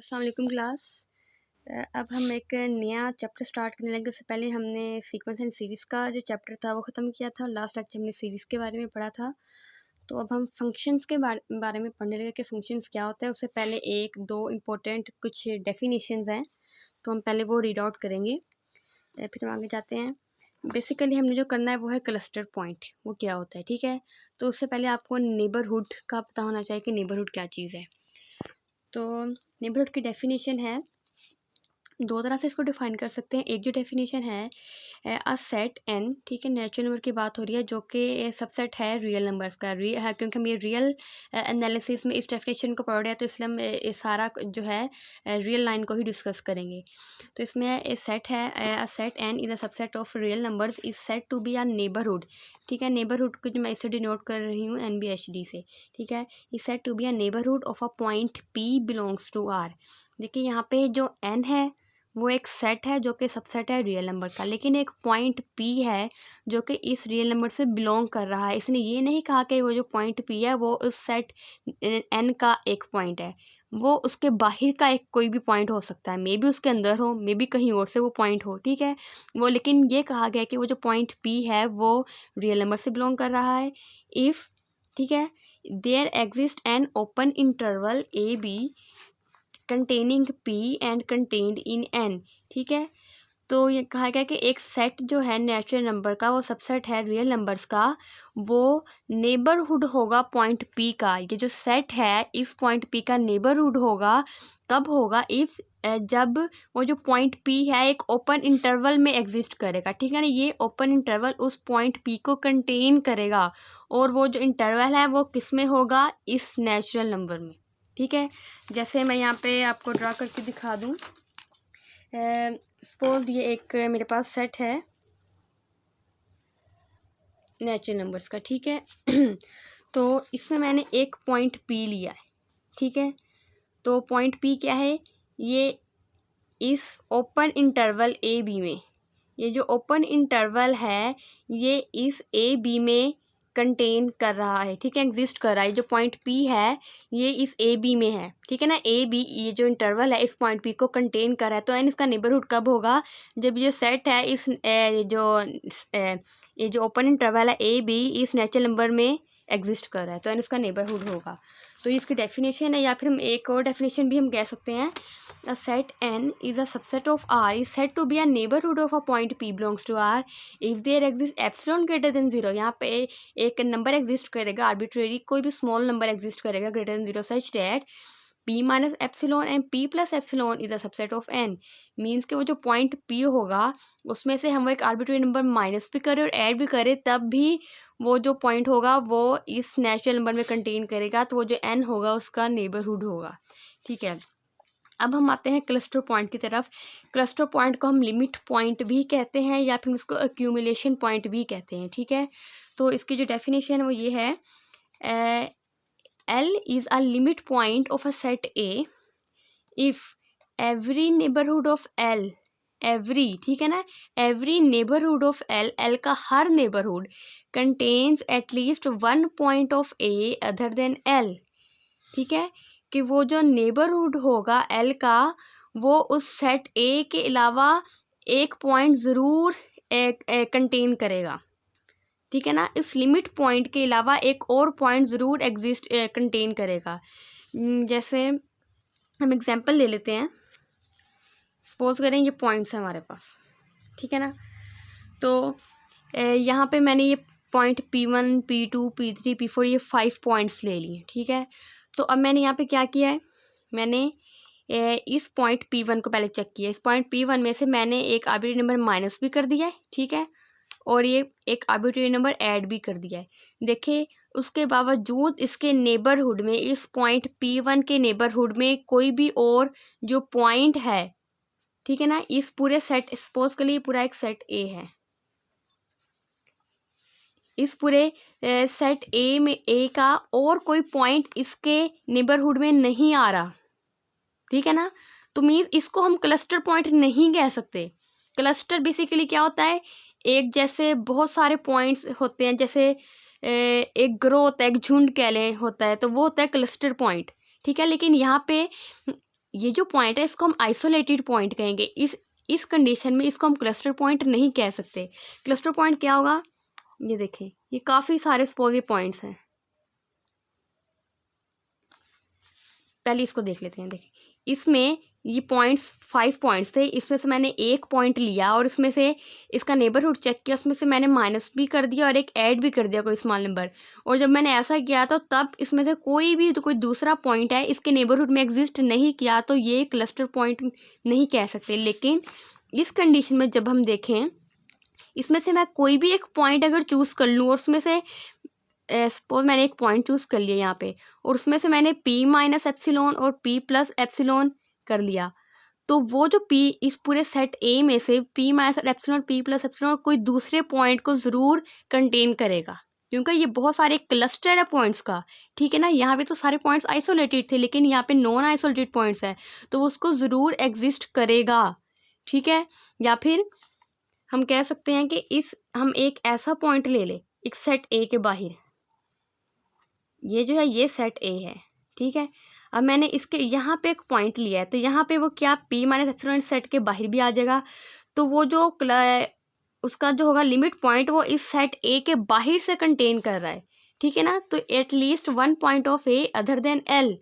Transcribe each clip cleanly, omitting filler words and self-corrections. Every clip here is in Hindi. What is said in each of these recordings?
अस्सलाम वालेकुम क्लास। अब हम एक नया चैप्टर स्टार्ट करने लगे। उससे पहले हमने सीक्वेंस एंड सीरीज़ का जो चैप्टर था वो ख़त्म किया था। लास्ट लेक्चर हमने सीरीज़ के बारे में पढ़ा था। तो अब हम फंक्शंस के बारे में पढ़ने लगे कि फंक्शंस क्या होता है। उससे पहले एक दो इम्पोर्टेंट कुछ डेफिनेशंस हैं, तो हम पहले वो रीड आउट करेंगे, फिर हम आगे जाते हैं। बेसिकली हमने जो करना है वो है क्लस्टर पॉइंट, वो क्या होता है। ठीक है, तो उससे पहले आपको नेबरहुड का पता होना चाहिए कि नेबरहुड क्या चीज़ है। तो नेबरहुड की डेफिनेशन है, दो तरह से इसको डिफाइन कर सकते हैं। एक जो डेफिनेशन है अ सेट एन, ठीक है, नेचुरल नंबर की बात हो रही है, जो कि सबसेट है रियल नंबर्स का। है क्योंकि हम ये रियल एनालिसिस में इस डेफिनेशन को पढ़ रहे हैं, तो इसलिए हम ये सारा जो है रियल लाइन को ही डिस्कस करेंगे। तो इसमें ए सेट है, a set N is a subset of real numbers is set to be a neighbourhood. ठीक है, नेबरहुड को जो मैं इससे डिनोट कर रही हूँ NBHD से। ठीक है, is set to be a neighbourhood of a point P belongs to R। देखिए यहाँ पे जो n है वो एक सेट है जो कि सबसेट है रियल नंबर का, लेकिन एक पॉइंट P है जो कि इस रियल नंबर से बिलोंग कर रहा है। इसने ये नहीं कहा कि वो जो पॉइंट P है वो उस सेट n का एक पॉइंट है, वो उसके बाहर का एक कोई भी पॉइंट हो सकता है। मे बी उसके अंदर हो, मे बी कहीं और से वो पॉइंट हो। ठीक है, वो लेकिन ये कहा गया कि वो जो पॉइंट P है वो रियल नंबर से बिलोंग कर रहा है। इफ़, ठीक है, there exist an open interval AB containing P and contained in N। ठीक है, तो ये कहा गया कि एक सेट जो है नेचुरल नंबर का, वो सबसेट है रियल नंबर्स का, वो नेबरहुड होगा पॉइंट P का। ये जो सेट है इस पॉइंट P का नेबरहुड होगा, कब होगा? इफ़, जब वो जो पॉइंट P है एक ओपन इंटरवल में एग्जिस्ट करेगा। ठीक है ना, ये ओपन इंटरवल उस पॉइंट P को कंटेन करेगा, और वो जो इंटरवल है वो किस में होगा? इस नेचुरल नंबर में। ठीक है, जैसे मैं यहाँ पे आपको ड्रा करके दिखा दूँ। सपोज ये एक मेरे पास सेट है नेचुरल नंबर्स का। ठीक है तो इसमें मैंने एक पॉइंट P लिया है। ठीक है, तो पॉइंट P क्या है? ये इस ओपन इंटरवल AB में, ये जो ओपन इंटरवल है ये इस AB में कंटेन कर रहा है। ठीक है, एग्जिस्ट कर रहा है। जो पॉइंट P है ये इस AB में है। ठीक है ना, AB ये जो इंटरवल है इस पॉइंट P को कंटेन कर रहा है। तो एन इसका नेबरहुड कब होगा? जब ये सेट है इस ये जो ओपन इंटरवल है AB इस नेचुरल नंबर में एग्जिस्ट कर रहा है, तो एन इसका नेबरहुड होगा। तो ये इसकी डेफिनेशन है, या फिर हम एक और डेफिनेशन भी हम कह सकते हैं, a set n is a subset of R is said to be a neighborhood of a point P belongs to R if there exists epsilon greater than 0। यहाँ पे एक नंबर एग्जिस्ट करेगा, आर्बिट्रेरी कोई भी स्मॉल नंबर एग्जिस्ट करेगा greater than 0 such that P minus epsilon and P plus epsilon is a subset of n। Means कि वो जो पॉइंट P होगा उसमें से हम एक आर्बिट्रेरी नंबर माइनस भी करें और ऐड भी करें, तब भी वो जो पॉइंट होगा वो इस नेचुरल नंबर में कंटेन करेगा, तो वो जो n होगा उसका नेबरहुड होगा। ठीक है, अब हम आते हैं क्लस्टर पॉइंट की तरफ। क्लस्टर पॉइंट को हम लिमिट पॉइंट भी कहते हैं या फिर उसको एक्यूमुलेशन पॉइंट भी कहते हैं। ठीक है, तो इसकी जो डेफिनेशन है वो ये है, L is a limit point of a set A if every neighbourhood of L, every, ठीक है ना, एवरी नेबरहुड ऑफ L का हर neighbourhood contains at least one point of A other than L। ठीक है, कि वो जो नेबरहुड होगा L का वो उस सेट A के अलावा एक पॉइंट ज़रूर कंटेन करेगा। ठीक है ना, इस लिमिट पॉइंट के अलावा एक और पॉइंट ज़रूर एग्जिस्ट कंटेन करेगा। जैसे हम एग्जांपल ले लेते हैं, सपोज करें ये पॉइंट्स हैं हमारे पास। ठीक है ना, तो यहाँ पे मैंने ये point P1 P2 P3 P4 ये 5 पॉइंट्स ले लिए। ठीक है, तो अब मैंने यहाँ पे क्या किया है, मैंने इस पॉइंट P1 को पहले चेक किया। इस पॉइंट P1 में से मैंने एक आर्बिट्रेरी नंबर माइनस भी कर दिया है। ठीक है, और ये एक आर्बिट्रेरी नंबर ऐड भी कर दिया है। देखिए, उसके बावजूद इसके नेबरहुड में, इस पॉइंट P1 के नेबरहुड में कोई भी और जो पॉइंट है, ठीक है ना, इस पूरे सेट, सपोज के लिए पूरा एक सेट A है, इस पूरे सेट A में A का और कोई पॉइंट इसके नेबरहुड में नहीं आ रहा। ठीक है ना, तो मीन्स इसको हम क्लस्टर पॉइंट नहीं कह सकते। क्लस्टर बेसिकली क्या होता है, एक जैसे बहुत सारे पॉइंट्स होते हैं, जैसे एक ग्रो होता है, एक झुंड कह लें होता है, तो वो होता है क्लस्टर पॉइंट। ठीक है, लेकिन यहाँ पे ये जो पॉइंट है इसको हम आइसोलेटेड पॉइंट कहेंगे। इस कंडीशन में इसको हम क्लस्टर पॉइंट नहीं कह सकते। क्लस्टर पॉइंट क्या होगा, ये देखें, ये काफ़ी सारे सपोज ये पॉइंट्स हैं। पहले इसको देख लेते हैं। देखें, इसमें ये पॉइंट्स 5 पॉइंट्स थे, इसमें से मैंने एक पॉइंट लिया और इसमें से इसका नेबरहुड चेक किया, उसमें से मैंने माइनस भी कर दिया और एक ऐड भी कर दिया कोई स्मॉल नंबर। और जब मैंने ऐसा किया तो तब इसमें से कोई दूसरा पॉइंट है इसके नेबरहुड में एग्जिस्ट नहीं किया, तो ये क्लस्टर पॉइंट नहीं कह सकते। लेकिन इस कंडीशन में जब हम देखें, इसमें से मैं कोई भी एक पॉइंट अगर चूज़ कर लूँ और उसमें से सपोज मैंने एक पॉइंट चूज़ कर लिया यहाँ पे और उसमें से मैंने p माइनस एप्सिलॉन और p प्लस एप्सिलॉन कर लिया, तो वो जो p इस पूरे सेट A में से p minus epsilon p plus epsilon कोई दूसरे पॉइंट को ज़रूर कंटेन करेगा, क्योंकि ये बहुत सारे क्लस्टर है पॉइंट्स का। ठीक है ना, यहाँ पे तो सारे पॉइंट्स आइसोलेटेड थे लेकिन यहाँ पे नॉन आइसोलेटेड पॉइंट्स है, तो वो उसको ज़रूर एग्जिस्ट करेगा। ठीक है, या फिर हम कह सकते हैं कि हम एक ऐसा पॉइंट ले ले एक सेट A के बाहर, ये जो है ये सेट A है। ठीक है, अब मैंने इसके यहाँ पे एक पॉइंट लिया है, तो यहाँ पे वो क्या p माइनस एप्सिलॉन सेट के बाहर भी आ जाएगा, तो वो जो उसका जो होगा लिमिट पॉइंट वो इस सेट A के बाहर से कंटेन कर रहा है। ठीक है ना, तो at least one point of A other than L,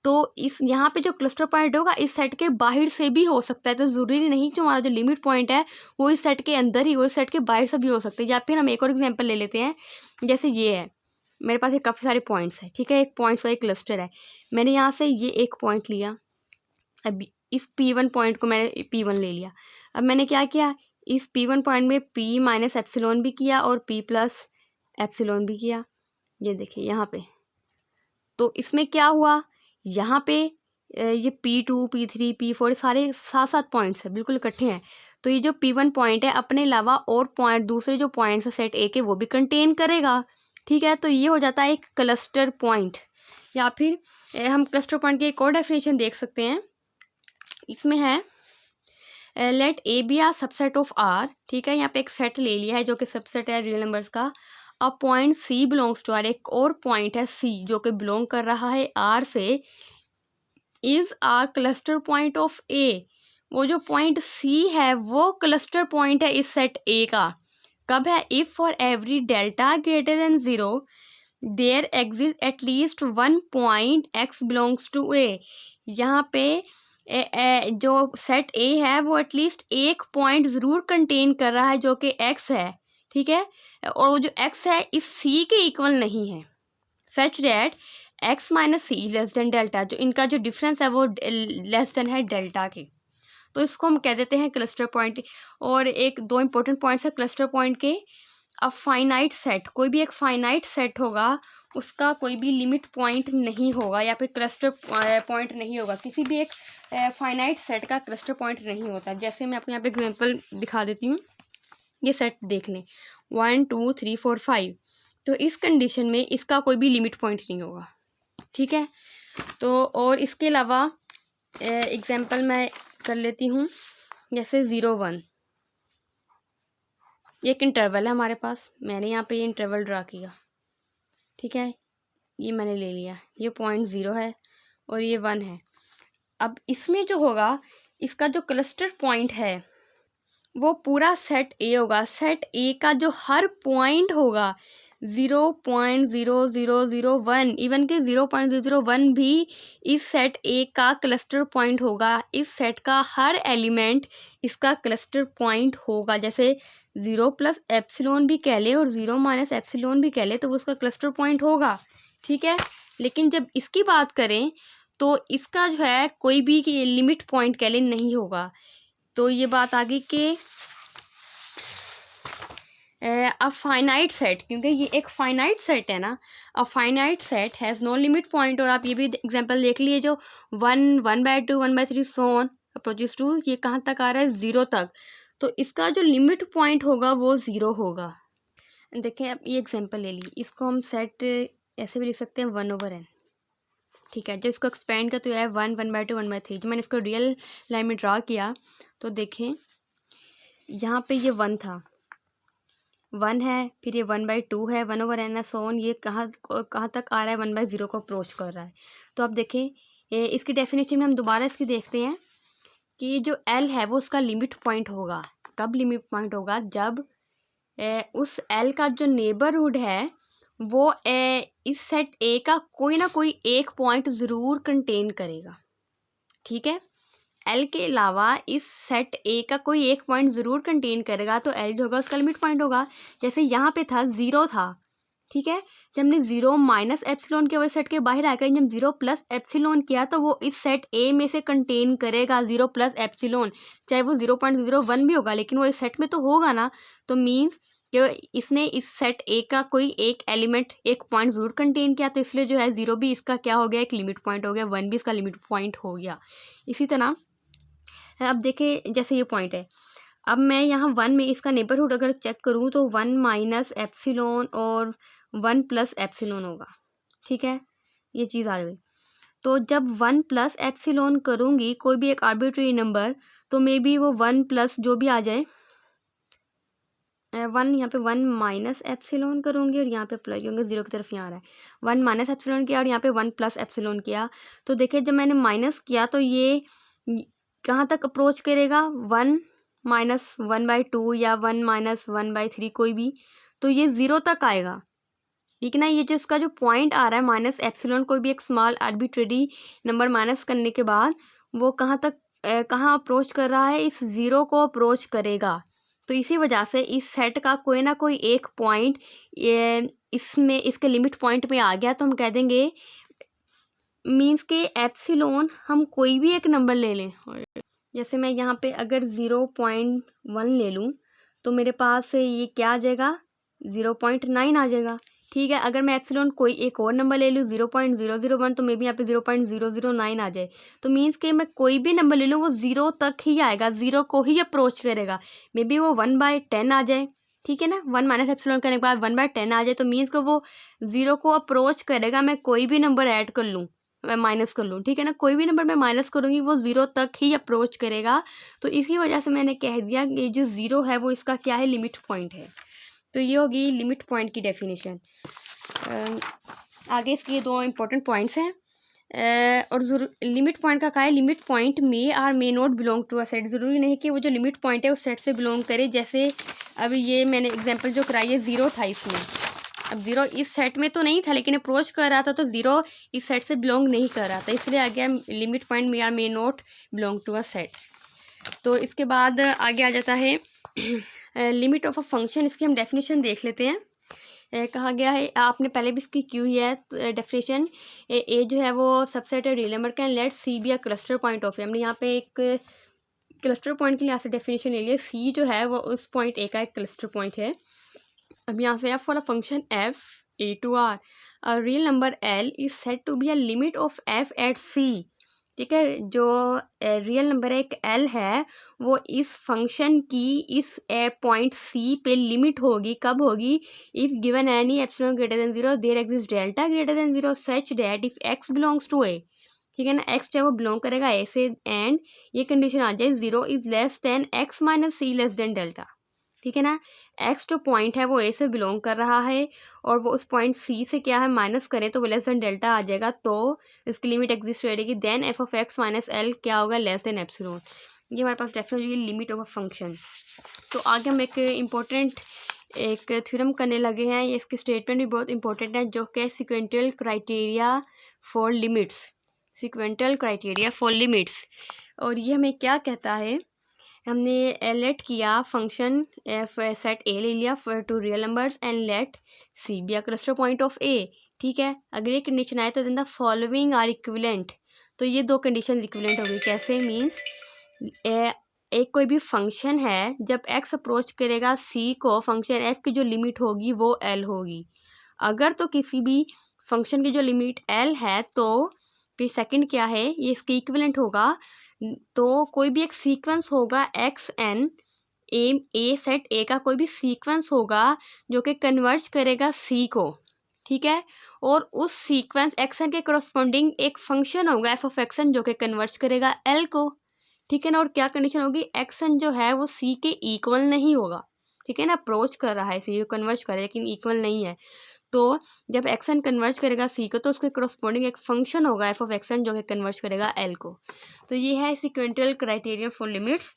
तो इस यहाँ पे जो क्लस्टर पॉइंट होगा इस सेट के बाहर से भी हो सकता है, तो ज़रूरी नहीं कि हमारा जो लिमिट पॉइंट है वो इस सेट के अंदर ही हो, इस सेट के बाहर से भी हो सकते हैं। या फिर हम एक और एग्जांपल ले लेते हैं, जैसे ये है, मेरे पास ये काफ़ी सारे पॉइंट्स हैं। ठीक है, एक पॉइंट्स का एक क्लस्टर है, मैंने यहाँ से ये एक पॉइंट लिया, अब इस P1 पॉइंट को मैंने P1 ले लिया। अब मैंने क्या किया, इस P1 पॉइंट में p माइनस एप्सिलॉन भी किया और p प्लस एप्सिलॉन भी किया। ये देखिए यहाँ पे, तो इसमें क्या हुआ, यहाँ पे ये P2 P3 P4 सारे 7 पॉइंट्स हैं, बिल्कुल इकट्ठे हैं, तो ये जो P1 पॉइंट है अपने अलावा और पॉइंट दूसरे जो पॉइंट्स हैं सेट A के वो भी कंटेन करेगा। ठीक है, तो ये हो जाता है एक क्लस्टर पॉइंट। या फिर हम क्लस्टर पॉइंट की एक और डेफिनेशन देख सकते हैं, इसमें है let A be a subset of R। ठीक है, यहाँ पे एक सेट ले लिया है जो कि सबसेट है रियल नंबर्स का। अब point C belongs to R, एक और पॉइंट है C जो कि बिलोंग कर रहा है R से, is a cluster point of A। वो जो पॉइंट C है वो क्लस्टर पॉइंट है इस सेट A का। कब है, if for every delta greater than 0 there exist at least one point x belongs to A। यहाँ पे जो सेट A है वो एटलीस्ट एक पॉइंट ज़रूर कंटेन कर रहा है जो कि x है। ठीक है, और वो जो x है इस C के इक्वल नहीं है, such that x minus C less than delta, जो इनका जो डिफरेंस है वो लेस देन है डेल्टा के, तो इसको हम कह देते हैं क्लस्टर पॉइंट। और एक दो इंपॉर्टेंट पॉइंट्स है क्लस्टर पॉइंट के। अब फाइनाइट सेट, कोई भी एक फाइनाइट सेट होगा उसका कोई भी लिमिट पॉइंट नहीं होगा या फिर क्लस्टर पॉइंट नहीं होगा, किसी भी एक फाइनाइट सेट का क्लस्टर पॉइंट नहीं होता। जैसे मैं आपको यहाँ पे एग्जांपल दिखा देती हूँ, ये सेट देख लें 1 2 3 4 5, तो इस कंडीशन में इसका कोई भी लिमिट पॉइंट नहीं होगा। ठीक है, तो और इसके अलावा एग्जांपल मैं कर लेती हूँ, जैसे 0 1, एक इंटरवल है हमारे पास, मैंने यहाँ पे ये इंटरवल ड्रा किया। ठीक है, ये मैंने ले लिया, ये पॉइंट 0 है और ये 1 है। अब इसमें जो होगा इसका जो क्लस्टर पॉइंट है वो पूरा सेट A होगा। सेट A का जो हर पॉइंट होगा 0.0001, इवन के 0.001 भी इस सेट A का क्लस्टर पॉइंट होगा। इस सेट का हर एलिमेंट इसका क्लस्टर पॉइंट होगा। जैसे 0 प्लस एप्सिलॉन भी कह ले और 0 माइनस एप्सिलॉन भी कह ले तो वो उसका क्लस्टर पॉइंट होगा। ठीक है, लेकिन जब इसकी बात करें तो इसका जो है कोई भी लिमिट पॉइंट कह ले नहीं होगा। तो ये बात आ गई कि अ फाइनाइट सेट, क्योंकि ये एक फाइनाइट सेट है ना, a finite set has no limit point. और आप ये भी एग्जांपल देख लिए, जो 1 1/2 1/3 सो ऑन अप्रोचेस टू, ये कहाँ तक आ रहा है 0 तक, तो इसका जो लिमिट पॉइंट होगा वो 0 होगा। देखें, अब ये एग्जांपल ले ली, इसको हम सेट ऐसे भी लिख सकते हैं 1/n। ठीक है, जब इसको एक्सपेंड कर तो यह है 1 1/2 1/3। जब मैंने इसको रियल लाइन में ड्रा किया तो देखें यहाँ पे ये 1 था, 1 है, फिर ये 1/2 है, 1/n है, सो ऑन, ये कहाँ तक आ रहा है 1/0 को अप्रोच कर रहा है। तो आप देखें इसकी डेफिनेशन में हम दोबारा इसकी देखते हैं कि जो एल है वो उसका लिमिट पॉइंट होगा। कब लिमिट पॉइंट होगा? जब उस एल का जो नेबरहुड है वो इस सेट ए का कोई ना कोई एक पॉइंट ज़रूर कंटेन करेगा। ठीक है, एल के अलावा इस सेट ए का कोई एक पॉइंट ज़रूर कंटेन करेगा, तो एल जो होगा उसका लिमिट पॉइंट होगा। जैसे यहाँ पे था 0 था, ठीक है, जब हमने 0 माइनस एप्सिलॉन किया वो सेट के बाहर आकर जब 0 प्लस एप्सिलॉन किया तो वो इस सेट ए में से कंटेन करेगा 0 प्लस एप्सिलॉन, चाहे वो 0.01 भी होगा लेकिन वो इस सेट में तो होगा ना। तो मीन्स कि इसने इस सेट ए का कोई एक एलिमेंट एक पॉइंट ज़रूर कंटेन किया, तो इसलिए जो है 0 भी इसका क्या हो गया, एक लिमिट पॉइंट हो गया, 1 भी इसका लिमिट पॉइंट हो गया। इसी तरह अब देखें, जैसे ये पॉइंट है, अब मैं यहाँ 1 में इसका नेबरहुड अगर चेक करूँ तो 1 माइनस एप्सिलॉन और 1 प्लस एप्सिलॉन होगा। ठीक है, ये चीज़ आ गई। तो जब 1 प्लस एप्सिलॉन करूँगी कोई भी एक आर्बिट्री नंबर, तो मे बी वो 1 प्लस जो भी आ जाए, 1 यहाँ पे 1 माइनस एप्सिलॉन करूँगी और यहाँ पे प्लस, क्योंकि 0 की तरफ यहाँ आ रहा है, 1 माइनस एप्सिलॉन किया और यहाँ पे 1 प्लस एप्सिलॉन किया। तो देखिए जब मैंने माइनस किया तो ये कहाँ तक अप्रोच करेगा, 1 माइनस 1/2 या 1 माइनस 1/3 कोई भी, तो ये 0 तक आएगा। ठीक है ना, ये जो इसका जो पॉइंट आ रहा है माइनस एप्सिलॉन, कोई भी एक स्मॉल आर्बिट्रेरी नंबर माइनस करने के बाद वो कहाँ तक कहाँ अप्रोच कर रहा है, इस 0 को अप्रोच करेगा। तो इसी वजह से इस सेट का कोई ना कोई एक पॉइंट इसमें इसके लिमिट पॉइंट में आ गया, तो हम कह देंगे मीन्स के एप्सिलॉन हम कोई भी एक नंबर ले लें। जैसे मैं यहाँ पे अगर 0.1 ले लूँ तो मेरे पास ये क्या आ जाएगा, 0.9 आ जाएगा। ठीक है, अगर मैं एप्सिलॉन कोई एक और नंबर ले लूँ 0.001, तो मे बी यहाँ पे 0.009 आ जाए। तो मीन्स कि मैं कोई भी नंबर ले लूँ वो 0 तक ही आएगा, 0 को ही अप्रोच करेगा। मे बी वो 1/10 आ जाए, ठीक है ना, 1 माइनस एप्सिलॉन करने के बाद 1/10 आ जाए, तो मीन्स कि वो 0 को अप्रोच करेगा। मैं कोई भी नंबर ऐड कर लूँ, मैं माइनस कर लूँ, ठीक है ना, कोई भी नंबर मैं माइनस करूँगी वो 0 तक ही अप्रोच करेगा। तो इसी वजह से मैंने कह दिया कि जो 0 है वो इसका क्या है, लिमिट पॉइंट है। तो ये होगी लिमिट पॉइंट की डेफिनेशन। आगे इसके 2 इम्पोर्टेंट पॉइंट्स हैं, और लिमिट पॉइंट का क्या है, limit point may or may not belong to a set. ज़रूरी नहीं कि वो जो लिमिट पॉइंट है उस सेट से बिलोंग करे। जैसे अभी ये मैंने एग्जांपल जो कराई है 0 था इसमें, अब 0 इस सेट में तो नहीं था लेकिन अप्रोच कर रहा था, तो 0 इस सेट से बिलोंग नहीं कर रहा था, इसलिए आ गया limit point may or may not belong to a set. तो इसके बाद आगे आ जाता है लिमिट ऑफ अ फंक्शन। इसकी हम डेफिनेशन देख लेते हैं। कहा गया है, आपने पहले भी इसकी की हुई है डेफिनेशन, ए जो है वो सबसेट है रियल नंबर का, let C be a cluster point of A. हमने यहाँ पे एक क्लस्टर पॉइंट के लिए यहाँ से डेफिनेशन ले लिया, सी जो है वो उस पॉइंट ए का एक क्लस्टर पॉइंट है। अब यहाँ से for a function F A to R a real number L is said to be a limit of F at C. ठीक है, जो रियल नंबर एक एल है वो इस फंक्शन की इस पॉइंट सी पे लिमिट होगी। कब होगी, if given any epsilon greater than 0 there exist delta greater than 0 such that if X belongs to A. ठीक है ना, एक्स जो है वो बिलोंग करेगा ए से, एंड ये कंडीशन आ जाए 0 is less than x minus C less than delta. ठीक है ना, एक्स जो पॉइंट है वो ए से बिलोंग कर रहा है और वो उस पॉइंट सी से क्या है माइनस करें तो वो लेस देन डेल्टा आ जाएगा, तो इसकी लिमिट एग्जिस्ट रहेगी। Then F of x minus L क्या होगा, लेस देन एप्सिलॉन। ये हमारे पास definitely limit of a function. तो आगे हम एक इम्पोर्टेंट एक थ्योरम करने लगे हैं, ये इसकी स्टेटमेंट भी बहुत इंपॉर्टेंट है, जो कि sequential criteria for limits, sequential criteria for limits. और ये हमें क्या कहता है, हमने लेट किया फंक्शन एफ सेट ए ले लिया to real numbers and let C be a cluster point of A. ठीक है, अगर ये कंडीशन आए तो then the following are equivalent. तो ये 2 कंडीशन इक्विवेलेंट हो गई। कैसे, मीन्स एक कोई भी फंक्शन है, जब एक्स अप्रोच करेगा सी को, फंक्शन एफ की जो लिमिट होगी वो एल होगी। अगर तो किसी भी फंक्शन की जो लिमिट एल है तो फिर सेकंड क्या है, ये इसके इक्विवेलेंट होगा। तो कोई भी एक सीक्वेंस होगा x n, a set A का कोई भी सीक्वेंस होगा जो कि कन्वर्ज करेगा सी को। ठीक है, और उस सीक्वेंस एक्स एन के करस्पॉन्डिंग एक फंक्शन होगा एफ ऑफ एक्स एन जो कि कन्वर्ज करेगा एल को। ठीक है ना, और क्या कंडीशन होगी, एक्स एन जो है वो सी के इक्वल नहीं होगा। ठीक है ना, अप्रोच कर रहा है सी को, कन्वर्ज कर रहा है लेकिन इक्वल नहीं है। तो जब एक्स एन कन्वर्ज करेगा सी को तो उसके करस्पॉन्डिंग एक फंक्शन होगा एफ ऑफ एक्स एन जो कि कन्वर्ज करेगा एल को। तो ये है सीक्वेंशियल क्राइटेरियन फॉर लिमिट्स।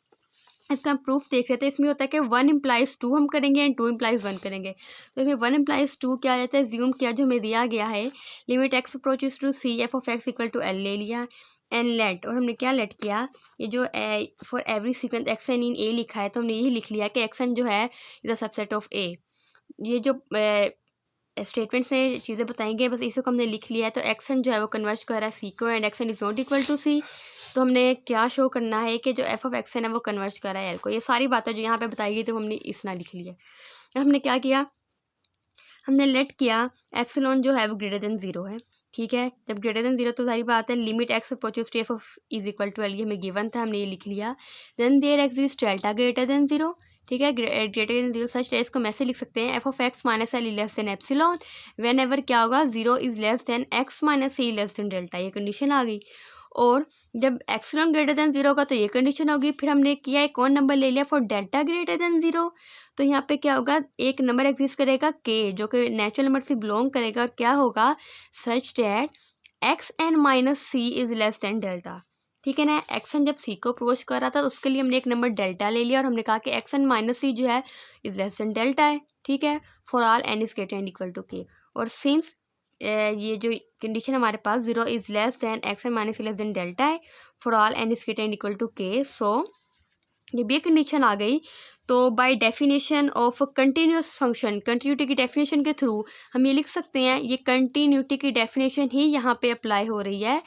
इसका हम प्रूफ देख रहे थे। इसमें होता है कि 1 इम्प्लाइज 2 हम करेंगे एंड 2 इम्प्लाइज 1 करेंगे। तो इसमें 1 इम्प्लाइज 2 क्या आ जाता है, ज्यूम किया जो हमें दिया गया है limit x approaches to c f of x equal to l ले लिया एंड लेट, और हमने क्या लेट किया, ये जो for every sequence X N in A लिखा है तो हमने यही लिख लिया कि एक्स एन जो है इज अ सबसेट ऑफ ए। ये जो स्टेटमेंट्स में चीज़ें बताएंगे बस इसी को हमने लिख लिया है। तो एक्स एन जो है वो कन्वर्ट कर रहा है सी को and X N is not equal to C. तो हमने क्या शो करना है कि जो एफ ऑफ एक्स एन है वो कन्वर्ट कर रहा है एल को। ये सारी बातें जो यहाँ पे बताई गई तो हमने इतना लिख लिया। हमने क्या किया, हमने लेट किया एप्सिलॉन जो है वो ग्रेटर देन 0 है। ठीक है, जब ग्रेटर देन 0 तो सारी बात है limit x approaches to F of is equal to l, ये हमें गिवन था, हमने ये लिख लिया। Then there exist delta greater than 0। ठीक है, ग्रेटर देन 0 सच डेट को हम ऐसे लिख सकते हैं f of x minus l less than epsilon whenever क्या होगा 0 is less than x minus C less than delta. ये कंडीशन आ गई। और जब एप्सिलॉन ग्रेटर देन 0 होगा तो ये कंडीशन होगी। फिर हमने किया एक और नंबर ले लिया फॉर डेल्टा ग्रेटर देन 0। तो यहाँ पे क्या होगा, एक नंबर एग्जिस्ट करेगा के जो कि नेचुरल नंबर से बिलोंग करेगा और क्या होगा such that X N minus C is less than delta. ठीक है ना, एक्स एन जब सी को अप्रोच कर रहा था तो उसके लिए हमने एक नंबर डेल्टा ले लिया और हमने कहा कि एक्स एन माइनस सी जो है इज लेस देन डेल्टा है। ठीक है, for all N is greater and equal to K. और सिंस ये जो कंडीशन हमारे पास 0 is less than x N minus less than delta है for all N is greater and equal to K. So जब ये कंडीशन आ गई तो by definition of continuous function, continuity की डेफिनेशन के थ्रू हम ये लिख सकते हैं, ये कंटिन्यूटी की डेफिनेशन ही यहाँ पे अप्लाई हो रही है।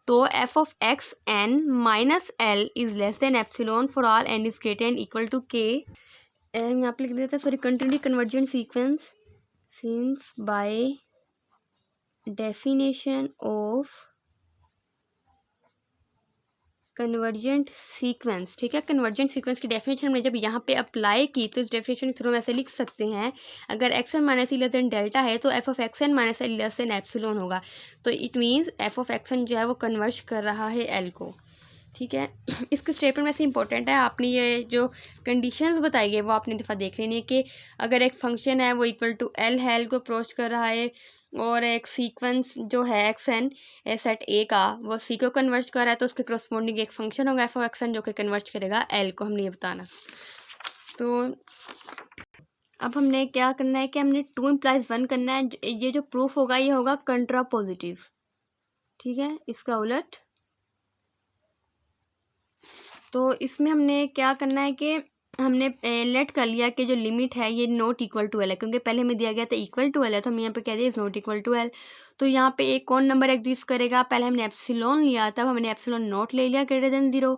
तो F of x N minus l is less than epsilon for all N is greater and equal to k. यहाँ पे लिख देते हैं, sorry, continuity convergent sequence since by definition of convergent sequence. ठीक है, कन्वर्जेंट सीक्वेंस की डेफिनेशन हमने जब यहाँ पे अप्लाई की तो इस डेफिनेशन के थ्रू हम ऐसे लिख सकते हैं, अगर x N minus e less than delta है तो F of x N minus l less than epsilon होगा। तो it means f of x n जो है वो कन्वर्ज कर रहा है एल को। ठीक है, इसके स्टेटमेंट वैसे इंपॉर्टेंट है, आपने ये जो कंडीशंस बताई है वो आपने दफ़ा देख लेनी है कि अगर एक फंक्शन है वो इक्वल टू एल है, एल को अप्रोच कर रहा है, और एक सीक्वेंस जो है एक्स एन सेट ए का वो सी को कन्वर्ट कर रहा है तो उसके करस्पॉन्डिंग एक फंक्शन होगा एफ ऑफ एक्स एन जो कि कन्वर्ट करेगा एल को, हमने ये बताना। तो अब हमने क्या करना है कि हमने 2 इम्प्लाइज 1 करना है। ये जो प्रूफ होगा ये होगा कंट्रा पॉजिटिव। ठीक है, इसका उलट। तो इसमें हमने क्या करना है कि हमने लेट कर लिया कि जो लिमिट है ये नॉट इक्वल टू एल है, क्योंकि पहले हमें दिया गया था इक्वल टू एल है तो हम यहाँ पे कह दिए is not equal to l. तो यहाँ पे एक कौन नंबर एग्जिस्ट करेगा, पहले हमने एप्सिलॉन लिया तब हमने एप्सिलॉन नॉट ले लिया ग्रेटर देन 0।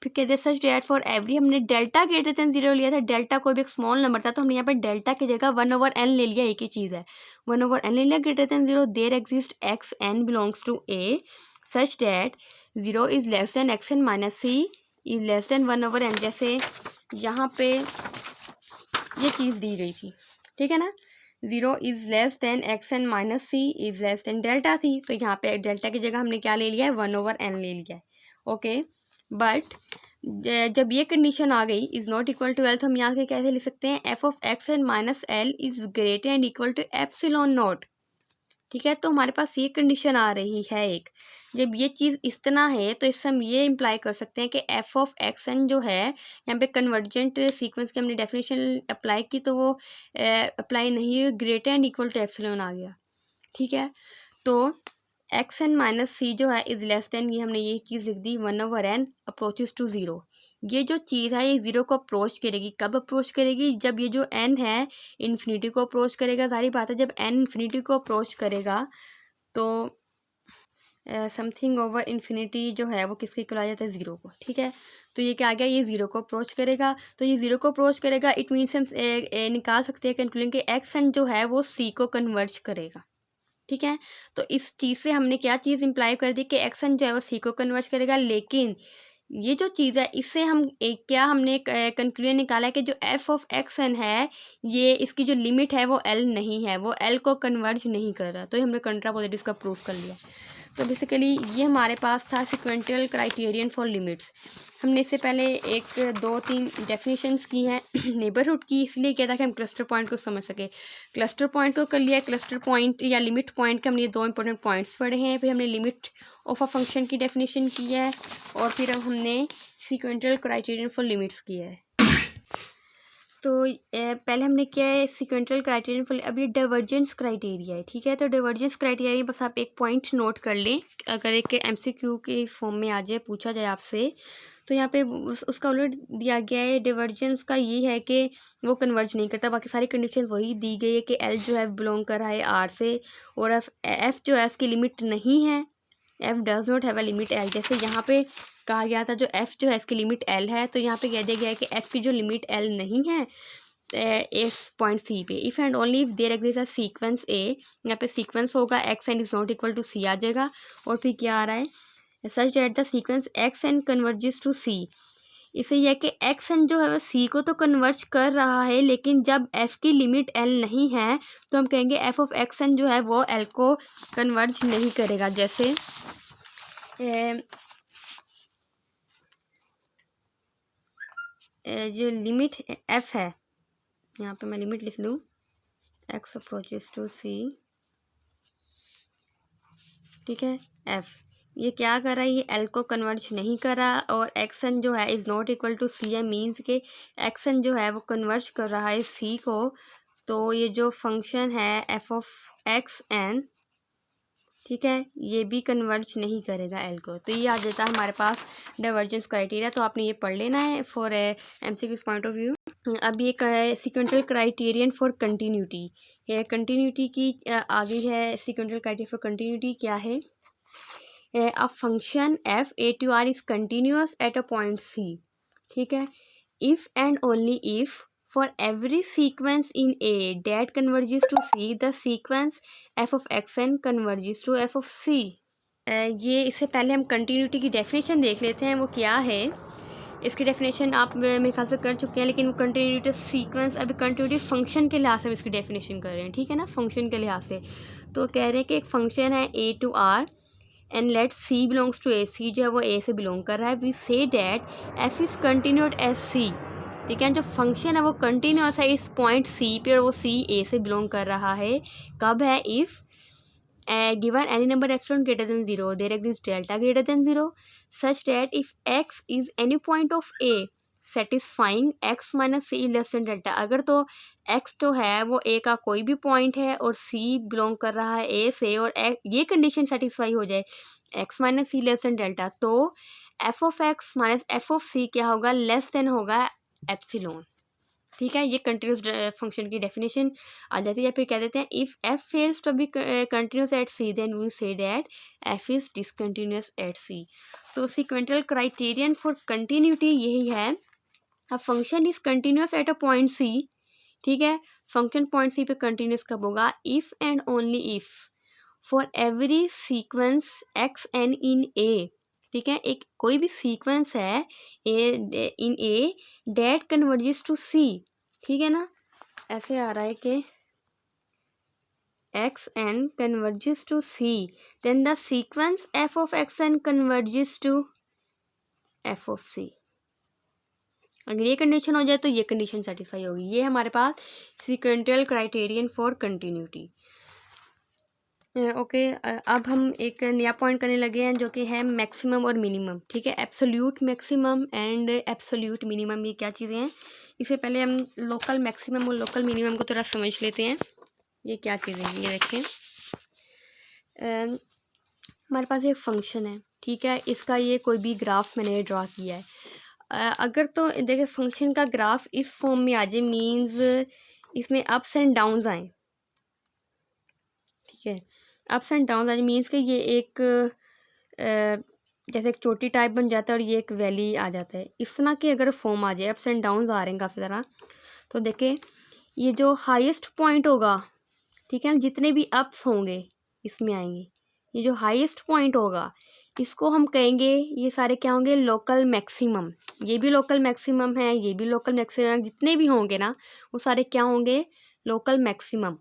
फिर कह दिया सच डेट फॉर एवरी, हमने डेल्टा ग्रेटर देन 0 लिया था, डेल्टा कोई भी एक स्मॉल नंबर था तो हमने यहाँ पे डेल्टा की जगह 1/n ले लिया, एक ही चीज़ है 1/n ले लिया greater than 0। There exist x N belongs to A such that 0 is less than x N minus C is less than 1/n। जैसे यहाँ पे ये चीज़ दी गई थी, ठीक है ना, 0 is less than x N minus c is less than delta थी, तो यहाँ पे डेल्टा की जगह हमने क्या ले लिया है 1/n ले लिया है। ओके, बट जब ये कंडीशन आ गई is not equal to l तो हम यहाँ से कैसे लिख सकते हैं, f of x N minus l is greater and equal to epsilon not. ठीक है, तो हमारे पास ये कंडीशन आ रही है एक, जब ये चीज़ इस तरह है तो इससे हम ये इम्प्लाई कर सकते हैं कि एफ ऑफ एक्स एन जो है यहाँ पे कन्वर्जेंट सीक्वेंस की हमने डेफिनेशन अप्लाई की तो वो अप्लाई नहीं हुई, greater and equal to epsilon आ गया। ठीक है, तो एक्स एन माइनस सी जो है इज़ लेस देन, ये हमने ये चीज़ लिख दी 1/n अप्रोचेस टू 0। ये जो चीज़ है ये 0 को अप्रोच करेगी, कब अप्रोच करेगी, जब ये जो n है इन्फिनिटी को अप्रोच करेगा। सारी बात है, जब n इन्फिनिटी को अप्रोच करेगा तो समथिंग ओवर इन्फिनिटी जो है वो किसके इक्वल आ जाता है 0 को। ठीक है, तो ये क्या आ गया, ये 0 को अप्रोच करेगा, तो ये 0 को अप्रोच करेगा, इट मीन्स हम निकाल सकते हैं कंक्लूजन कि एक्स एन जो है वो सी को कन्वर्ज करेगा। ठीक है, तो इस चीज़ से हमने क्या चीज़ इम्प्लाई कर दी कि एक्स एन जो है वो सी को कन्वर्ज करेगा, लेकिन ये जो चीज़ है इससे हम क्या हमने कंक्लूजन निकाला है कि जो एफ ऑफ एक्स एन है ये इसकी जो लिमिट है वो एल नहीं है, वो एल को कन्वर्ज नहीं कर रहा, तो हमने कंट्रा पॉजिटिव का प्रूफ कर लिया। तो बेसिकली ये हमारे पास था सीक्वेंशियल क्राइटेरियन फॉर लिमिट्स। हमने इससे पहले 1-2-3 डेफिनेशंस की हैं नेबरहुड की, इसलिए किया था कि हम क्लस्टर पॉइंट को समझ सके। क्लस्टर पॉइंट को कर लिया, क्लस्टर पॉइंट या लिमिट पॉइंट के हमने 2 इंपॉर्टेंट पॉइंट्स पढ़े हैं। फिर हमने लिमिट ऑफ अ फंक्शन की डेफिनेशन की है और फिर हमने सीक्वेंशियल क्राइटेरियन फॉर लिमिट्स किया है। तो पहले हमने क्या है सीक्वेंशियल क्राइटेरियन फॉर, अब ये डाइवर्जेंस क्राइटेरिया है, ठीक है। तो डाइवर्जेंस क्राइटेरिया बस आप एक पॉइंट नोट कर लें, अगर एक एमसीक्यू के फॉर्म में आ जाए, पूछा जाए आपसे, तो यहाँ पे उसका उलट दिया गया है। डाइवर्जेंस का ये है कि वो कन्वर्ज नहीं करता, बाकी सारी कंडीशन वही दी गई है कि एल जो है बिलोंग कर रहा है आर से, और एफ जो है उसकी लिमिट नहीं है, F does not have a limit L. जैसे यहाँ पे कहा गया था जो एफ़ जो है इसकी लिमिट एल है, तो यहाँ पे कह दिया गया है कि एफ़ की जो लिमिट एल नहीं है इस पॉइंट सी पे, if and only if there exist a sequence A, यहाँ पे सीक्वेंस होगा x N is not equal to C आ जाएगा, और फिर क्या आ रहा है such that the sequence X N converges to C. इसे यह कि एक्स एन जो है वह सी को तो कन्वर्ज कर रहा है, लेकिन जब एफ़ की लिमिट एल नहीं है तो हम कहेंगे एफ ऑफ एक्स एन जो है वो एल को कन्वर्ज नहीं करेगा। जैसे जो लिमिट एफ है, यहाँ पे मैं लिमिट लिख लूँ, एक्स अप्रोचेस टू सी, ठीक है, एफ ये क्या कर रहा है, ये एल को कन्वर्ज नहीं कर रहा, और एक्स एन जो है is not equal to c है, मीन्स के एक्स एन जो है वो कन्वर्ज कर रहा है सी को। तो ये जो फंक्शन है एफ ऑफ एक्स एन, ठीक है, ये भी कन्वर्ज नहीं करेगा एल को। तो ये आ जाता है हमारे पास डाइवर्जेंस क्राइटेरिया। तो आपने ये पढ़ लेना है for MCQs point of view. अब ये सीक्वेंशियल क्राइटेरियन फॉर कंटिन्यूटी, ये कंटिन्यूटी की आगे है। सीक्वेंशियल क्राइटेरिया फॉर कंटिन्यूटी क्या है, a function F A to R is continuous at a point c, ठीक है, if and only if for every sequence in A that converges to C, the sequence f of xn converges to f of C। ये इससे पहले हम कंटिन्यूटी की डेफिनेशन देख लेते हैं, वो क्या है। इसकी डेफिनेशन आप मेरे ख्याल से कर चुके हैं, लेकिन कंटिन्यूटी सीक्वेंस अभी कंटिन्यूटी फंक्शन के लिहाज से हम इसकी डेफिनेशन कर रहे हैं, ठीक है ना, फंक्शन के लिहाज से। तो कह रहे हैं कि एक फंक्शन है A to R and let C belongs to A, C जो है वो ए से बिलोंग कर रहा है। We say that F is continuous at C, ठीक है, जो फंक्शन है वो कंटिन्यूअस है इस पॉइंट सी पे, और वो सी ए से बिलोंग कर रहा है। कब है, if given any number epsilon greater than 0 there exist delta greater than 0 such that if x is any point of A satisfying x minus C less than delta. अगर तो एक्स जो है वो ए का कोई भी पॉइंट है और सी बिलोंग कर रहा है ए से, और ये कंडीशन सेटिस्फाई हो जाए एक्स माइनस सी लेस देन डेल्टा, तो F of x minus F of C क्या होगा, लेस देन होगा एप्सिलॉन, ठीक है। ये कंटिन्यूस फंक्शन की डेफिनेशन आ जाती है। या फिर कह देते हैं if F fails to be continuous at C then we say that F is discontinuous at C. तो सीक्वेंशियल क्राइटेरियन फॉर कंटिन्यूटी यही है, a function is continuous at a point c, ठीक है, फंक्शन पॉइंट सी पे कंटिन्यूस कब होगा, if and only if for every sequence X N in A, ठीक है, एक कोई भी सीक्वेंस है A in A that converges to C, ठीक है ना, ऐसे आ रहा है कि X N converges to C then the sequence F of x N converges to F of C. अगर ये कंडीशन हो जाए तो ये कंडीशन सेटिस्फाई होगी। ये हमारे पास sequential criterion for continuity. Okay, अब हम एक नया पॉइंट करने लगे हैं जो कि है मैक्सिमम और मिनिमम, ठीक है, absolute maximum and absolute minimum. ये क्या चीज़ें हैं, इससे पहले हम लोकल मैक्सिमम और लोकल मिनिमम को थोड़ा समझ लेते हैं। ये क्या चीज़ें हैं, ये देखें, हमारे पास एक फंक्शन है, ठीक है, इसका ये कोई भी ग्राफ मैंने ड्रा किया है। अगर तो देखिए फंक्शन का ग्राफ इस फॉर्म में आ जाए, मीन्स इसमें अप्स एंड डाउन्स आए, ठीक है, अप्स एंड डाउन आज मीन्स कि ये एक जैसे एक चोटी टाइप बन जाता है और ये एक वैली आ जाता है, इस तरह की अगर फॉर्म आ जाए, अप्स एंड डाउन्स आ रहे हैं काफ़ी तरह, तो देखें ये जो हाईएस्ट पॉइंट होगा, ठीक है ना, जितने भी अप्स होंगे इसमें आएंगे, ये जो हाईएस्ट पॉइंट होगा इसको हम कहेंगे, ये सारे क्या होंगे, लोकल मैक्सिमम। ये भी लोकल मैक्सिमम है, ये भी लोकल मैक्सिमम, जितने भी होंगे ना वो सारे क्या होंगे, लोकल मैक्सिमम।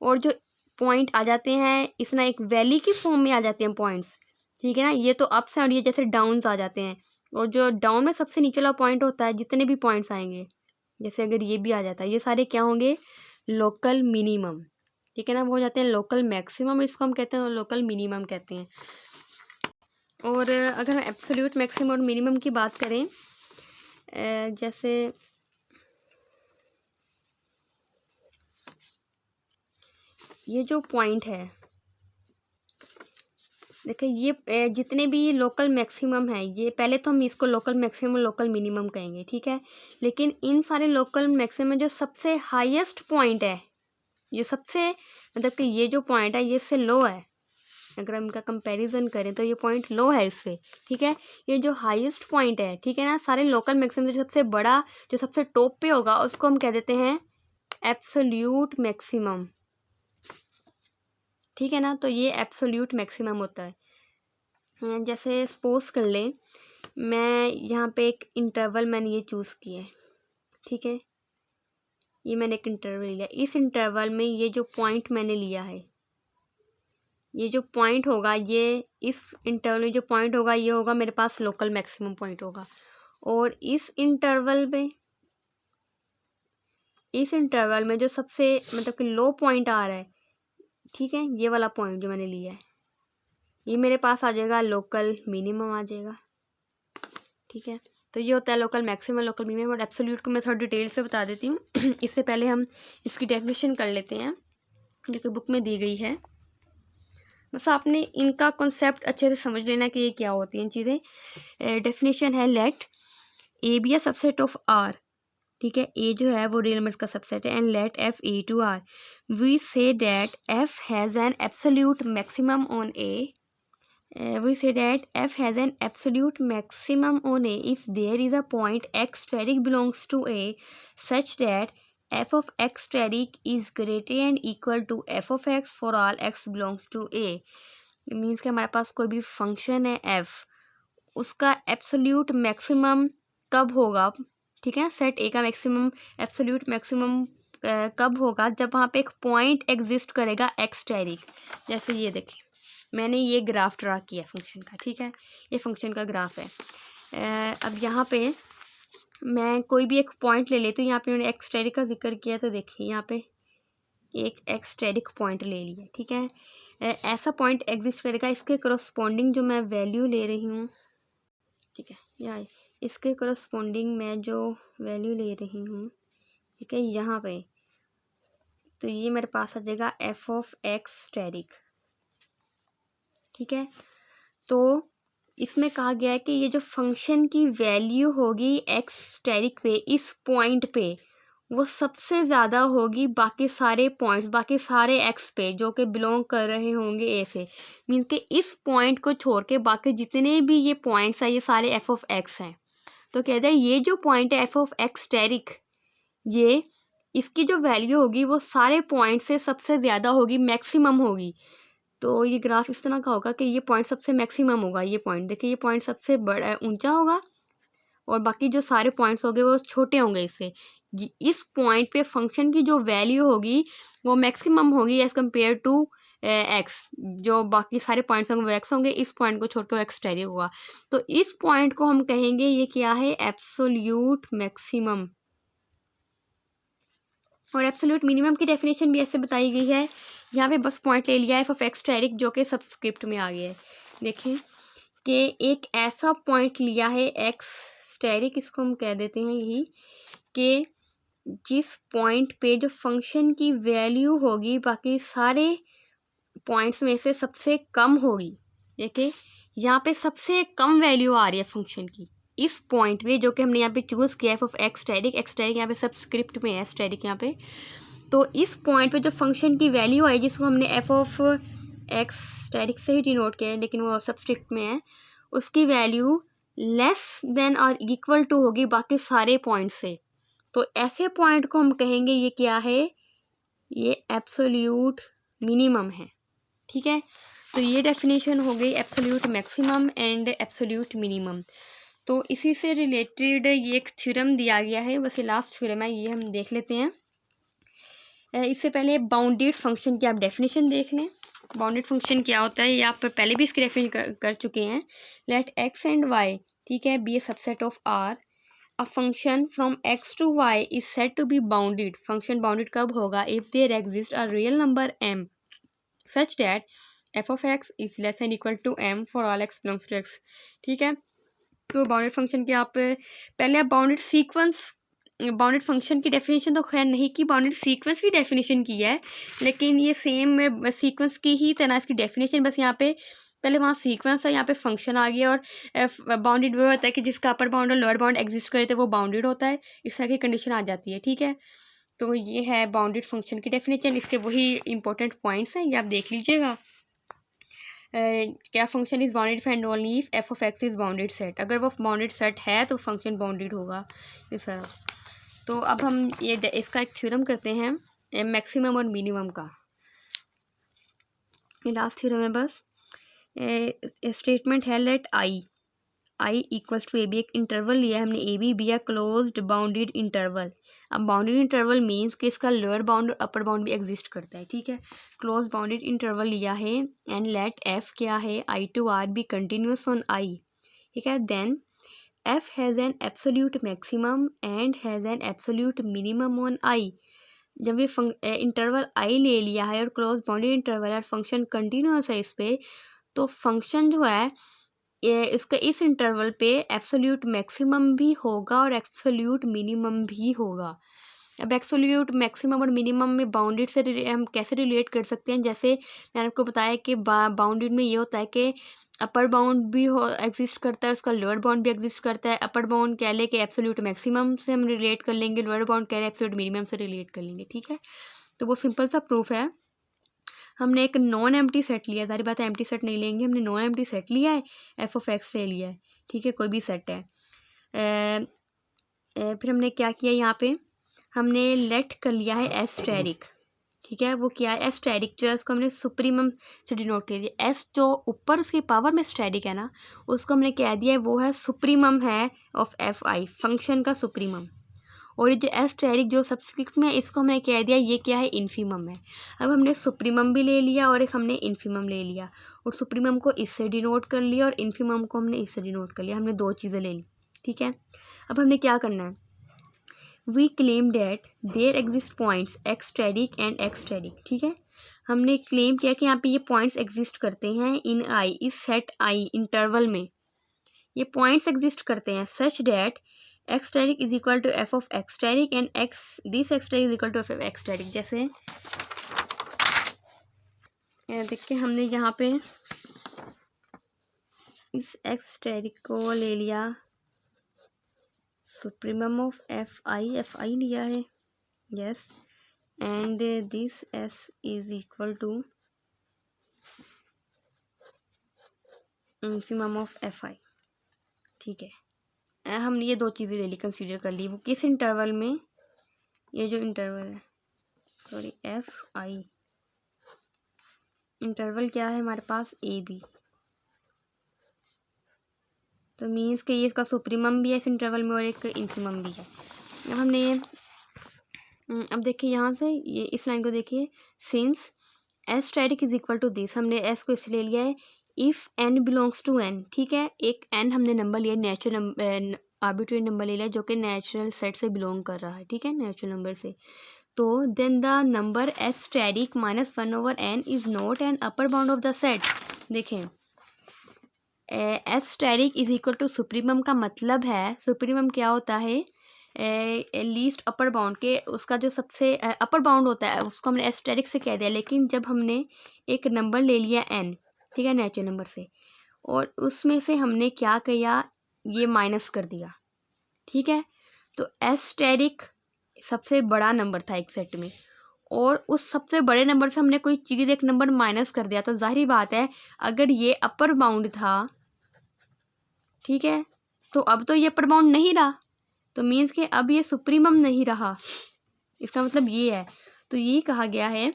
और जो पॉइंट आ जाते हैं इस ना एक वैली की फॉर्म में आ जाते हैं पॉइंट्स, ठीक है ना। ये तो अप्स हैं और ये जैसे डाउन्स आ जाते हैं, और जो डाउन में सबसे नीचे वाला पॉइंट होता है जितने भी पॉइंट्स आएंगे, जैसे अगर ये भी आ जाता है, ये सारे क्या होंगे, लोकल मिनिमम, ठीक है ना। वो हो जाते हैं लोकल मैक्सिमम, इसको हम कहते हैं लोकल मिनिमम कहते हैं। और अगर हम एब्सोल्यूट मैक्सिमम और मिनिमम की बात करें, जैसे ये जो पॉइंट है, देखिए ये जितने भी लोकल मैक्सिमम है, ये पहले तो हम इसको लोकल मैक्सिमम लोकल मिनिमम कहेंगे, ठीक है। लेकिन इन सारे लोकल मैक्सिमम में जो सबसे हाईएस्ट पॉइंट है, ये सबसे मतलब कि ये जो पॉइंट है ये इससे लो है, अगर हम इनका कंपैरिजन करें तो ये पॉइंट लो है इससे, ठीक है। ये जो हाईएस्ट पॉइंट है, ठीक है ना, सारे लोकल मैक्सिमम जो सबसे बड़ा, जो सबसे टॉप पे होगा उसको हम कह देते हैं एब्सोल्यूट मैक्सिमम, ठीक है ना। तो ये एब्सोल्यूट मैक्सिमम होता है। जैसे सपोज कर लें मैं यहाँ पे एक इंटरवल मैंने ये चूज़ किया है, ठीक है, ये मैंने एक इंटरवल लिया, इस इंटरवल में ये जो पॉइंट मैंने लिया है, ये जो पॉइंट होगा, ये इस इंटरवल में जो पॉइंट होगा ये होगा मेरे पास लोकल मैक्सिमम पॉइंट होगा। और इस इंटरवल में जो सबसे मतलब कि लो पॉइंट आ रहा है, ठीक है, ये वाला पॉइंट जो मैंने लिया है ये मेरे पास आ जाएगा लोकल मिनिमम आ जाएगा, ठीक है। तो ये होता है लोकल मैक्सिमम लोकल मिनिमम। और एब्सोल्यूट को मैं थोड़ा डिटेल से बता देती हूँ इससे पहले हम इसकी डेफिनेशन कर लेते हैं जो कि बुक में दी गई है। बस आपने इनका कॉन्सेप्ट अच्छे से समझ लेना कि ये क्या होती हैं चीज़ें। डेफिनेशन है, let A be a subset of R, ठीक है, ए जो है वो रियल नंबर्स का सबसेट है, and let f A to R, we say that f has an absolute maximum on A, we say that f has an absolute maximum on a if there is a point x steric belongs to a such that f of x steric is greater and equal to f of x for all x belongs to a। Means कि हमारे पास कोई भी फंक्शन है f, उसका एब्सोल्यूट मैक्सिमम कब होगा, ठीक है, सेट ए का मैक्सिमम एब्सोल्यूट मैक्सिमम कब होगा, जब वहाँ पे एक पॉइंट एग्जिस्ट करेगा एक्स स्टेरिक। जैसे ये देखिए मैंने ये ग्राफ ड्रा किया फंक्शन का, ठीक है, ये फंक्शन का ग्राफ है। अब यहाँ पे मैं कोई भी एक पॉइंट ले लेती हूँ, यहाँ पे मैंने एक्स स्टेरिक का जिक्र किया तो देखिए यहाँ पे एक एक्स स्टेरिक पॉइंट ले लिया, ठीक है। ऐसा पॉइंट एग्जिस्ट करेगा, इसके करस्पॉन्डिंग जो मैं वैल्यू ले रही हूँ, ठीक है, या इसके करस्पॉन्डिंग मैं जो वैल्यू ले रही हूँ, ठीक है, यहाँ पे तो ये मेरे पास आ जाएगा एफ ऑफ एक्स स्टेरिक, ठीक है। तो इसमें कहा गया है कि ये जो फंक्शन की वैल्यू होगी एक्स स्टेरिक पे, इस पॉइंट पे वो सबसे ज़्यादा होगी बाकी सारे पॉइंट्स, बाकी सारे एक्स पे जो कि बिलोंग कर रहे होंगे ए से। मीन्स कि इस पॉइंट को छोड़ के बाकी जितने भी ये पॉइंट्स हैं ये सारे एफ ऑफ एक्स हैं। तो कहते हैं ये जो पॉइंट है एफ ऑफ एक्स स्टेरिक, ये इसकी जो वैल्यू होगी वो सारे पॉइंट से सबसे ज़्यादा होगी, मैक्सिमम होगी। तो ये ग्राफ इस तरह का होगा कि ये पॉइंट सबसे मैक्सिमम होगा, ये पॉइंट देखिए, ये पॉइंट सबसे बड़ा ऊंचा होगा और बाकी जो सारे पॉइंट्स होंगे वो छोटे होंगे इससे। इस पॉइंट पे फंक्शन की जो वैल्यू होगी वो मैक्सिमम होगी एज़ कम्पेयर टू एक्स, जो बाकी सारे पॉइंट्स होंगे वो एक्स होंगे, इस पॉइंट को छोड़ के वो एक्स स्टेरिक होगा। तो इस पॉइंट को हम कहेंगे ये क्या है, एब्सोल्यूट मैक्सिमम। और एब्सोल्यूट मिनिमम की डेफिनेशन भी ऐसे बताई गई है, यहाँ पे बस पॉइंट ले लिया है एफ ऑफ एक्स स्टेरिक जो कि सबस्क्रिप्ट में आ गया है। देखें कि एक ऐसा पॉइंट लिया है एक्स स्टेरिक, इसको हम कह देते हैं यही, कि जिस पॉइंट पे जो फंक्शन की वैल्यू होगी बाकी सारे पॉइंट्स में से सबसे कम होगी। देखिए यहाँ पे सबसे कम वैल्यू आ रही है फंक्शन की इस पॉइंट पे जो कि हमने यहाँ पे चूज़ किया f of x asterisk, x asterisk यहाँ पे सबस्क्रिप्ट में है स्टेरिक यहाँ पे। तो इस पॉइंट पे जो फंक्शन की वैल्यू आई जिसको हमने एफ ऑफ एक्स स्टेरिक से ही डिनोट किया है लेकिन वो सबस्क्रिप्ट में है, उसकी वैल्यू लेस देन और इक्वल टू होगी बाकी सारे पॉइंट से। तो ऐसे पॉइंट को हम कहेंगे ये क्या है, ये एब्सोल्यूट मिनिमम है, ठीक है। तो ये डेफिनेशन हो गई absolute maximum and absolute minimum. तो इसी से रिलेटेड ये एक थ्योरम दिया गया है, बस ये लास्ट थ्योरम है, ये हम देख लेते हैं। इससे पहले बाउंडेड फंक्शन की आप डेफिनेशन देख लें। बाउंडेड फंक्शन क्या होता है ये आप पहले भी इसकी डेफिनेशन कर चुके हैं। लेट एक्स एंड वाई, ठीक है, be a subset of R. A function from X to Y is said to be bounded. Function bounded कब होगा? If there exist a real number m such that f of x is less and equal to m for all x belongs to X, ठीक है। तो बाउंडेड फंक्शन की आप पहले आप बाउंडेड फंक्शन की डेफिनेशन तो खैर नहीं की, बाउंडेड सीक्वेंस की डेफिनेशन की है, लेकिन ये सेम सीक्वेंस की ही तरह इसकी डेफिनेशन, बस यहाँ पे पहले वहाँ सीक्वेंस है, यहाँ पे फंक्शन आ गया। और बाउंडेड वो होता है कि जिसका अपर बाउंड और लोअर बाउंड एग्जिस्ट करे तो वो बाउंडेड होता है, इस तरह की कंडीशन आ जाती है, ठीक है। तो ये है बाउंडेड फंक्शन की डेफिनेशन। इसके वही इंपॉर्टेंट पॉइंट्स हैं, ये आप देख लीजिएगा। क्या function is bounded if and only if F of x is bounded set. अगर वो बाउंडेड सेट है तो फंक्शन बाउंडेड होगा इस तरह। तो अब हम ये इसका एक थ्योरम करते हैं मैक्सिमम और मिनिमम का। ये लास्ट थ्योरम है बस। स्टेटमेंट है let I equals to A B. एक इंटरवल लिया है हमने, ए बी या क्लोज्ड बाउंडेड इंटरवल। अब बाउंडेड इंटरवल मीन्स कि इसका लोअर बाउंड और अपर बाउंड भी एग्जिस्ट करता है, ठीक है। क्लोज बाउंडेड इंटरवल लिया है एंड लेट एफ क्या है, I to R be continuous on I, ठीक है। Then f has an absolute maximum and has an absolute minimum on i। जब ये इंटरवल i ले लिया है और क्लोज बाउंडेड इंटरवल है, फंक्शन कंटिन्यूस है इस पे, तो फंक्शन जो है इसका इस इंटरवल पे एब्सोल्यूट मैक्सिमम भी होगा और एब्सोल्यूट मिनिमम भी होगा। अब एब्सोल्यूट मैक्सिमम और मिनिमम में बाउंडेड से हम कैसे रिलेट कर सकते हैं? जैसे मैंने आपको बताया कि बाउंडेड में ये होता है कि अपर बाउंड भी हो एग्जिस्ट करता है, उसका लोअर बाउंड भी एग्जिस्ट करता है। अपर बाउंड कह ले कि एब्सोल्यूट मैक्सिमम से हम रिलेट कर लेंगे, लोअर बाउंड कह ले एब्सोल्यूट मिनिमम से रिलेट कर लेंगे, ठीक है। तो वो सिंपल सा प्रूफ है। हमने एक नॉन एम्प्टी सेट लिया, सारी बात है एम्प्टी सेट नहीं लेंगे, हमने नॉन एम्प्टी सेट लिया है, एफ ऑफ एक्स ले लिया है, ठीक है, कोई भी सेट है। फिर हमने क्या किया, यहाँ पे हमने लेट कर लिया है एस्टेरिक, ठीक है। वो क्या है, एस्टेरिक जो है उसको हमने सुप्रीमम से डिनोट कर दिया। एस जो ऊपर उसकी पावर में एस्टेरिक है ना, उसको हमने कह दिया है वो है सुप्रीमम है ऑफ एफ आई, फंक्शन का सुप्रीमम। और ये जो एस्टेरिक जो सबस्क्रिप्ट में, इसको हमने कह दिया ये क्या है, इन्फीमम है। अब हमने सुप्रीमम भी ले लिया और एक हमने इन्फीमम ले लिया, और सुप्रीमम को इससे डिनोट कर लिया और इन्फीमम को हमने इससे डिनोट कर लिया। हमने दो चीज़ें ले ली, ठीक है। अब हमने क्या करना है, we claim that there exist points X asterisk and X asterisk, ठीक है। हमने क्लेम किया कि यहाँ पे ये पॉइंट्स एग्जिस्ट करते हैं इन आई, इस सेट आई इंटरवल में ये पॉइंट्स एग्जिस्ट करते हैं such that X asterisk is equal to F of X asterisk and X this X asterisk is equal to F of X asterisk. जैसे देखिए हमने यहाँ पे इस एक्सटेरिक को ले लिया सुप्रीमम ऑफ एफ आई लिया है, yes, and this s is equal to infimum of f I, ठीक है। हमने ये दो चीज़ें ले ली, कंसीडर कर ली। वो किस इंटरवल में, ये जो इंटरवल है, सॉरी एफ आई, इंटरवल क्या है हमारे पास, ए बी, तो मीन्स कि ये इसका सुप्रीमम भी है इस इंटरवल में और एक इन्फीमम भी है। अब हमने ये अब देखिए यहाँ से ये इस लाइन को देखिए, since asterisk is equal to this, हमने एस को इसलिए लिया है if n belongs to N, ठीक है। एक एन हमने नंबर लिया, नेचुरल आर्बिट्रेरी नंबर ले लिया जो कि नेचुरल सेट से बिलोंग कर रहा है, ठीक है, नेचुरल नंबर से। तो then the number asterisk -1/n is not an upper bound of the set. देखें asterisk is equal to supremum का मतलब है, सुप्रीमम क्या होता है, लीस्ट अपर बाउंड के, उसका जो सबसे अपर बाउंड होता है उसको हमने एस्टेरिक से कह दिया। लेकिन जब हमने एक नंबर ले लिया n, ठीक है, नेचुरल नंबर से, और उसमें से हमने क्या किया, ये माइनस कर दिया, ठीक है। तो एस्टेरिक सबसे बड़ा नंबर था एक सेट में, और उस सबसे बड़े नंबर से हमने कोई चीज़ एक नंबर माइनस कर दिया, तो जाहिर बात है अगर ये अपर बाउंड था, ठीक है, तो अब तो ये अपर बाउंड नहीं रहा, तो मीन्स कि अब ये सुप्रीमम नहीं रहा, इसका मतलब ये है। तो ये कहा गया है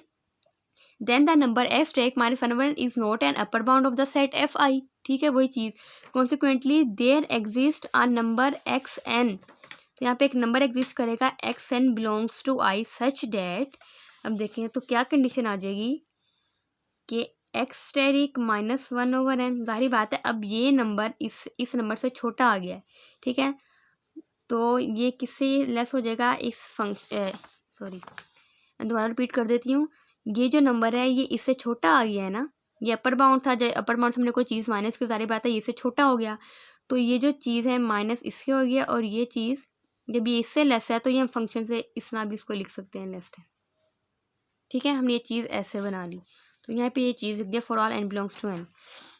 then the number asterisk -1/n is not an upper bound of the set F I, ठीक है, वही चीज़। Consequently there exist a number X N, तो यहाँ पे एक नंबर एग्जिस्ट करेगा X N belongs to I such that अब देखें तो क्या कंडीशन आ जाएगी कि एक्स स्टेरिक -1/n। जाहिर बात है अब ये नंबर इस नंबर से छोटा आ गया है, ठीक है। तो ये किससे लेस हो जाएगा, इस सॉरी दोबारा रिपीट कर देती हूँ। ये जो नंबर है ये इससे छोटा आ गया है ना, ये अपर बाउंड था, जब अपर बाउंड से हमने कोई चीज़ माइनस की, सारी बात है ये इससे छोटा हो गया, तो ये जो चीज़ है माइनस इससे हो गया, और ये चीज़ जब ये इससे लेस है तो ये हम फंक्शन से इस ना भी इसको लिख सकते हैं लेस है, ठीक है। हमने ये चीज़ ऐसे बना ली, तो यहाँ पे ये चीज़ लिख दिया for all n belongs to n।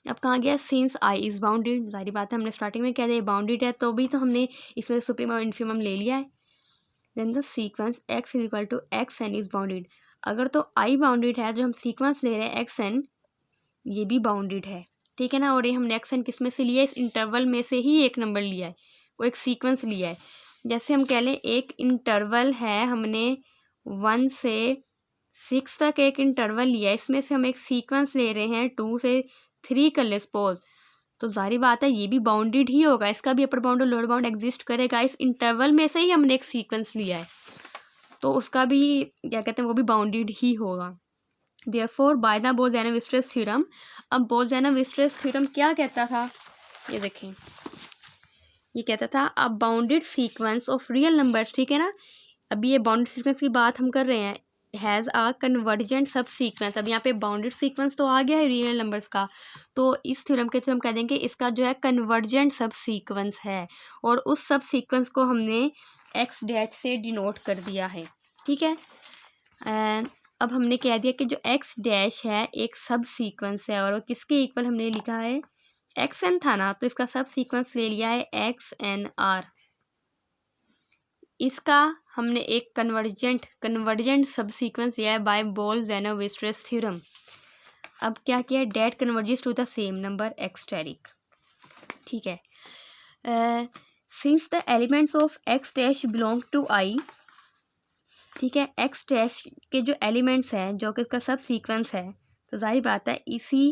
अब कहाँ गया, सिंस i इज़ बाउंडेड, सारी बात है हमने स्टार्टिंग में कह दिया बाउंडेड है, तो भी तो हमने इसमें सुप्रीम और इन्फिमम ले लिया है। Then the sequence x is equal to x N is bounded. अगर तो i बाउंडेड है, जो हम सीक्वेंस ले रहे हैं एक्स एन, ये भी बाउंडेड है, ठीक है ना। और ये हमने एक्स एन किस में से लिया है, इस इंटरवल में से ही एक नंबर लिया है, वो एक सीक्वेंस लिया है। जैसे हम कह लें एक इंटरवल है, हमने 1 से 6 तक एक इंटरवल लिया है, इसमें से हम एक सीक्वेंस ले रहे हैं 2 से 3 कर ले सपोज, तो जाहिर बात है ये भी बाउंडेड ही होगा, इसका भी अपर बाउंड और लोअर बाउंड एग्जिस्ट करेगा, इस इंटरवल में से ही हमने एक सीक्वेंस लिया है, तो उसका भी क्या कहते हैं, वो भी बाउंडेड ही होगा। Therefore by the Bolzano Weierstrass theorem. अब बोल्स-ज़ानोव-स्ट्रेस थ्योरम क्या कहता था, ये देखें, ये कहता था a bounded sequence of real numbers, ठीक है ना। अभी ये बाउंडेड सीक्वेंस की बात हम कर रहे हैं, हैज़ अ कन्वर्जेंट सब सीक्वेंस। अब यहाँ पे बाउंडेड सीक्वेंस तो आ गया है रियल नंबर्स का, तो इस थ्योरम के थ्रू हम कह देंगे इसका जो है कन्वर्जेंट सब सीक्वेंस है, और उस सब सीक्वेंस को हमने एक्स डैश से डिनोट कर दिया है, ठीक है। अब हमने कह दिया कि जो एक्स डैश है एक सब सीक्वेंस है, और वो किसके इक्वल हमने लिखा है, एक्स एन था ना, तो इसका सब सीक्वेंस ले लिया है एक्स एन आर। इसका हमने एक कन्वर्जेंट सब सीक्वेंस लिया है बाय बोल्स-ज़ानोव-स्ट्रेस थ्योरम। अब क्या किया, that converges to the same number X asterisk, ठीक है। Since the elements of X dash belong to I, ठीक है, एक्स डैश के जो एलिमेंट्स हैं जो कि इसका सब सीक्वेंस है, तो जाहिर बात है इसी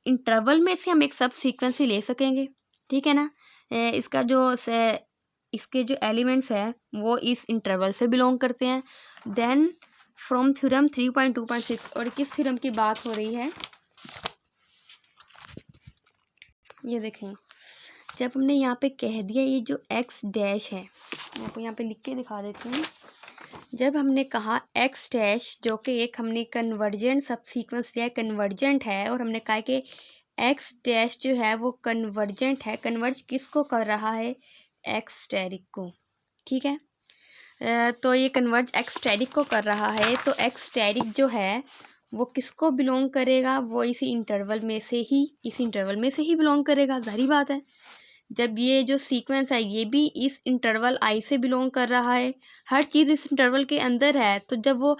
इंटरवल में से हम एक सब सीक्वेंस ही ले सकेंगे, ठीक है ना। इसका जो इसके जो एलिमेंट्स हैं वो इस इंटरवल से बिलोंग करते हैं। देन फ्रॉम थ्योरम 3.2.6, और किस थ्योरम की बात हो रही है, ये देखें, जब हमने यहाँ पे कह दिया ये जो एक्स डैश है, मैं आपको यहाँ पे लिख के दिखा देती हूँ। जब हमने कहा एक्स डैश जो कि एक हमने कन्वर्जेंट सब सीक्वेंस लिया है, कन्वर्जेंट है, और हमने कहा कि एक्स डैश जो है वो कन्वर्जेंट है, कन्वर्ज किसको कर रहा है, एक्स स्टेरिक को, ठीक है। तो ये कन्वर्ज एक्स स्टेरिक को कर रहा है, तो एक्स स्टेरिक जो है वो किसको बिलोंग करेगा, वो इसी इंटरवल में से ही बिलोंग करेगा, जाहिर बात है। जब ये जो सीक्वेंस है ये भी इस इंटरवल आई से बिलोंग कर रहा है, हर चीज़ इस इंटरवल के अंदर है, तो जब वो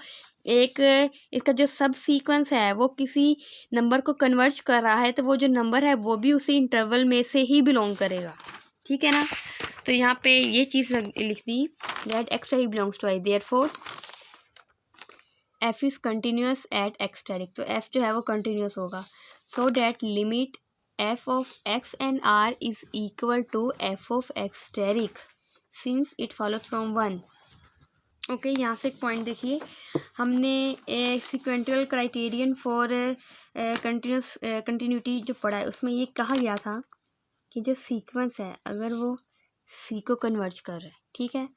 एक इसका जो सब सीक्वेंस है वो किसी नंबर को कन्वर्ज कर रहा है, तो वो जो नंबर है वो भी उसी इंटरवल में से ही बिलोंग करेगा, ठीक है ना। तो यहाँ पे ये चीज़ लिख दी that X asterisk belongs to I, therefore F is continuous at X asterisk, तो एफ जो है वो कंटिन्यूस होगा, so that limit F of x N R is equal to F of x asterisk since it follows from 1। Okay, यहाँ से एक पॉइंट देखिए, हमने सीक्वेंशियल क्राइटेरियन फॉर कंटिन्यूटी जो पढ़ा है उसमें ये कहा गया था कि जो सीक्वेंस है अगर वो सी को कन्वर्ज कर रहा है, ठीक है,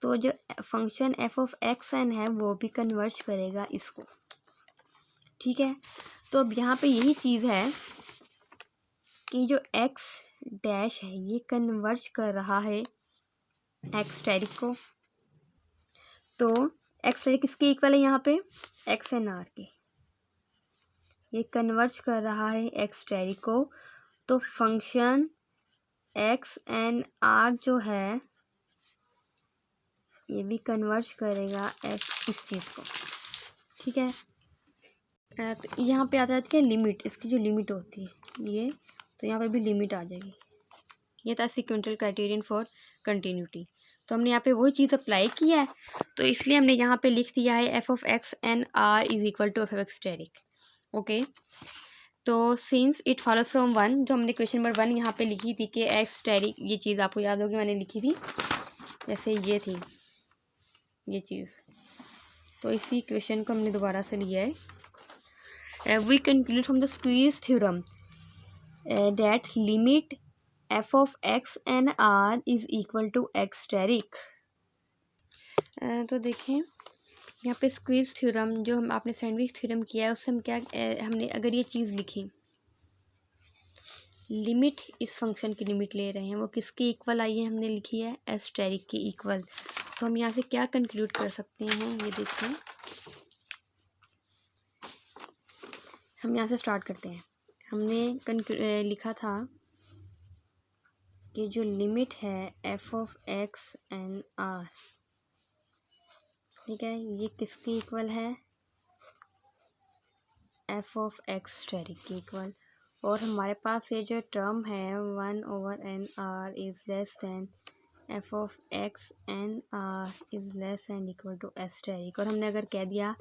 तो जो function f of x n है वो भी कन्वर्ज करेगा इसको, ठीक है। तो अब यहाँ पे यही चीज़ है कि जो एक्स डैश है ये कन्वर्ज कर रहा है एक्स स्टेरिक को, तो एक्स स्टेरिक किसके इक्वल है यहाँ पे, एक्स एन आर के, ये कन्वर्ज कर रहा है एक्स स्टेरिक को, तो फंक्शन एक्स एन आर जो है ये भी कन्वर्ज करेगा इस चीज़ को, ठीक है। तो यहाँ पे आता है लिमिट, इसकी जो लिमिट होती है ये, तो यहाँ पे भी लिमिट आ जाएगी। ये था सीक्वेंशियल क्राइटेरियन फॉर कंटिन्यूटी, तो हमने यहाँ पे वही चीज़ अप्लाई किया है, तो इसलिए हमने यहाँ पे लिख दिया है f of x N R is equal to F of x asterisk. Okay, तो सिंस इट फॉलोज फ्रॉम 1, जो हमने क्वेश्चन नंबर 1 यहाँ पे लिखी थी कि एक्स स्टेरिक, ये चीज़ आपको याद होगी मैंने लिखी थी, जैसे ये थी ये चीज़, तो इसी इक्वेशन को हमने दोबारा से लिया है। We conclude from the squeeze theorem that limit f of x and r is equal to x asterisk. तो देखें यहाँ पे स्क्वीज थ्योरम जो हम आपने सैंडविच थ्योरम किया है उससे हम क्या हमने अगर ये चीज़ लिखी, लिमिट इस फंक्शन की लिमिट ले रहे हैं, वो किसके इक्वल आई है, हमने लिखी है एस्टेरिक के इक्वल। तो हम यहाँ से क्या कंक्लूड कर सकते हैं, ये देखें, हम यहाँ से स्टार्ट करते हैं। हमने लिखा था कि जो लिमिट है f of x and r, ठीक है, ये किसके इक्वल है, f ऑफ x स्टेरिक के इक्वल। और हमारे पास ये जो टर्म है 1/n/r is less than f of x and r is less and equal to s asterisk. और हमने अगर कह दिया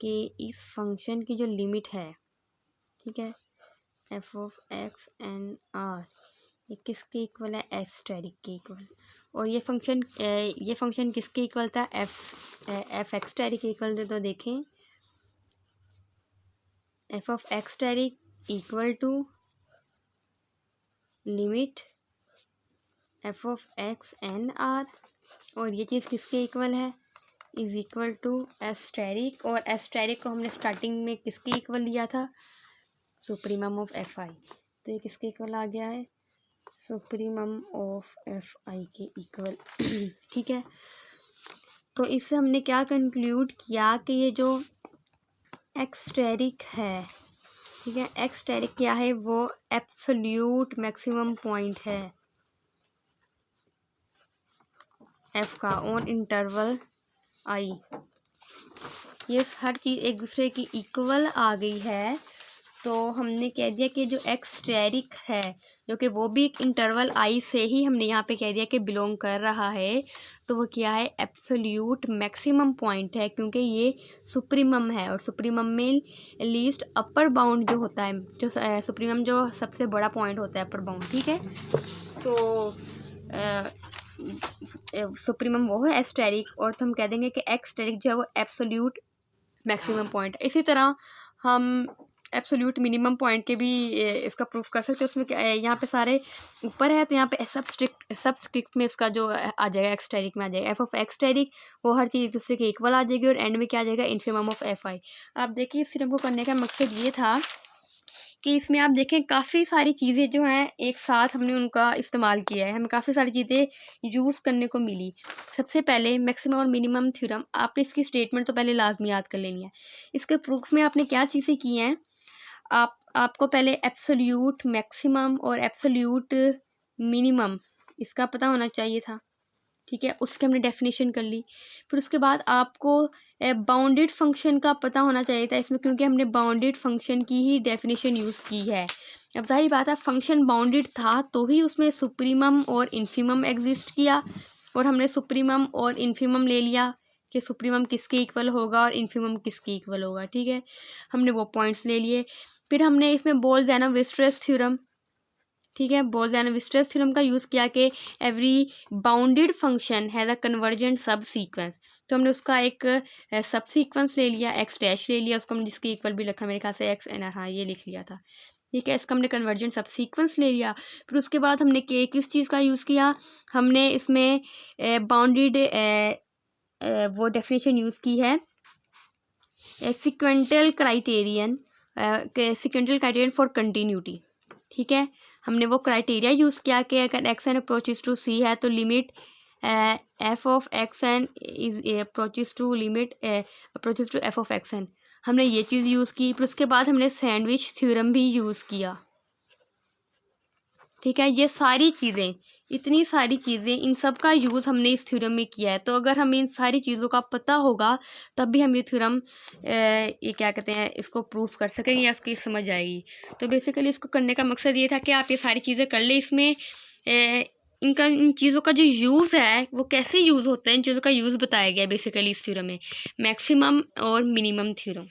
कि इस फंक्शन की जो लिमिट है, ठीक है, f of x and r ये किसके इक्वल है, s स्टेरिक के इक्वल। और ये फंक्शन किसके इक्वल था, f x स्टेरिक के इक्वल थे। तो देखें f of x asterisk equal to limit f of x and r, और ये चीज़ किसके इक्वल है, is equal to s asterisk. और s स्टेरिक को हमने स्टार्टिंग में किसके इक्वल लिया था, सुप्रीमम ऑफ fi। तो ये किसके इक्वल आ गया है, सुप्रीमम ऑफ fi के इक्वल। ठीक है, तो इससे हमने क्या कंक्लूड किया कि ये जो x स्टेरिक है, ठीक है, x स्टेरिक क्या है, वो एब्सोल्यूट मैक्सिमम पॉइंट है f का ऑन इंटरवल i। ये हर चीज़ एक दूसरे की इक्वल आ गई है, तो हमने कह दिया कि जो x स्टेरिक है, जो कि वो भी एक इंटरवल i से ही हमने यहाँ पे कह दिया कि बिलोंग कर रहा है, तो वो क्या है, एब्सोल्यूट मैक्सिमम पॉइंट है, क्योंकि ये सुप्रीमम है। और सुप्रीमम में लीस्ट अपर बाउंड जो होता है, जो सुप्रीमम जो सबसे बड़ा पॉइंट होता है अपर बाउंड, ठीक है, तो सुप्रीमम वो है एस्टेरिक। और तो हम कह देंगे कि x स्टेरिक जो है वो एब्सोल्यूट मैक्सिमम पॉइंट। इसी तरह हम एब्सोल्यूट मिनिमम पॉइंट के भी इसका प्रूफ कर सकते हैं। उसमें क्या यहाँ पे सारे ऊपर है, तो यहाँ पे सबस्क्रिप्ट में इसका जो आ जाएगा x स्टेरिक में आ जाएगा f ऑफ x स्टेरिक, वो हर चीज़ एक दूसरे के इक्वल आ जाएगी। और एंड में क्या आ जाएगा, इन्फिमम ऑफ fi। आप देखिए इस थ्योरम को करने का मकसद ये था कि इसमें आप देखें काफ़ी सारी चीज़ें जो हैं एक साथ हमने उनका इस्तेमाल किया है, हमें काफ़ी सारी चीज़ें यूज़ करने को मिली। सबसे पहले मैक्सिमम और मिनिमम थ्योरम, आपने इसकी स्टेटमेंट तो पहले लाजमी याद कर लेनी है। इसके प्रूफ में आपने क्या चीज़ें की हैं, आपको पहले एब्सोल्यूट मैक्सिमम और एब्सोल्यूट मिनिमम इसका पता होना चाहिए था, ठीक है, उसके हमने डेफिनेशन कर ली। फिर उसके बाद आपको बाउंडेड फंक्शन का पता होना चाहिए था इसमें, क्योंकि हमने बाउंडेड फंक्शन की ही डेफिनेशन यूज़ की है। अब जाहिर बात है फंक्शन बाउंडेड था तो ही उसमें सुप्रीमम और इन्फीमम एग्जिस्ट किया, और हमने सुप्रीमम और इन्फीमम ले लिया कि सुप्रीमम किसके इक्वल होगा और इन्फीमम किसके इक्वल होगा, ठीक है, हमने वो पॉइंट्स ले लिए। फिर हमने इसमें बोल्स-ज़ैनोव-विस्ट्रेस थ्योरम, ठीक है, बोल्स-ज़ैनोव-विस्ट्रेस थ्योरम का यूज़ किया कि every bounded function has a convergent सब सीक्वेंस। तो हमने उसका एक सब सीक्वेंस ले लिया, एक्स डैश ले लिया, उसको हमने जिसके इक्वल भी रखा, मेरे ख्याल से एक्स एन, हाँ ये लिख लिया था, ठीक है, इसका हमने कन्वर्जेंट सब सीक्वेंस ले लिया। फिर उसके बाद हमने किस चीज़ का यूज़ किया, हमने इसमें बाउंडेड वो डेफिनेशन यूज़ की है, सीक्वेंटल क्राइटेरियन फॉर कंटिन्यूटी, ठीक है, हमने वो क्राइटेरिया यूज़ किया कि अगर x n approaches to c है तो limit F of x N is approaches to F of x n, हमने ये चीज़ यूज़ की। फिर उसके बाद हमने सैंडविच थ्योरम भी यूज़ किया, ठीक है, ये सारी चीज़ें, इतनी सारी चीज़ें, इन सब का यूज़ हमने इस थ्योरम में किया है। तो अगर हमें इन सारी चीज़ों का पता होगा तब भी हम ये थ्योरम ये क्या कहते हैं, इसको प्रूफ कर सकेंगे या इसकी समझ आएगी। तो बेसिकली इसको करने का मकसद ये था कि आप ये सारी चीज़ें कर लें। इसमें इन चीज़ों का जो यूज़ है वो कैसे यूज़ होता है, इन चीज़ों का यूज़ बताया गया है बेसिकली इस थ्योरम में, मैक्सिमम और मिनिमम थ्योरम।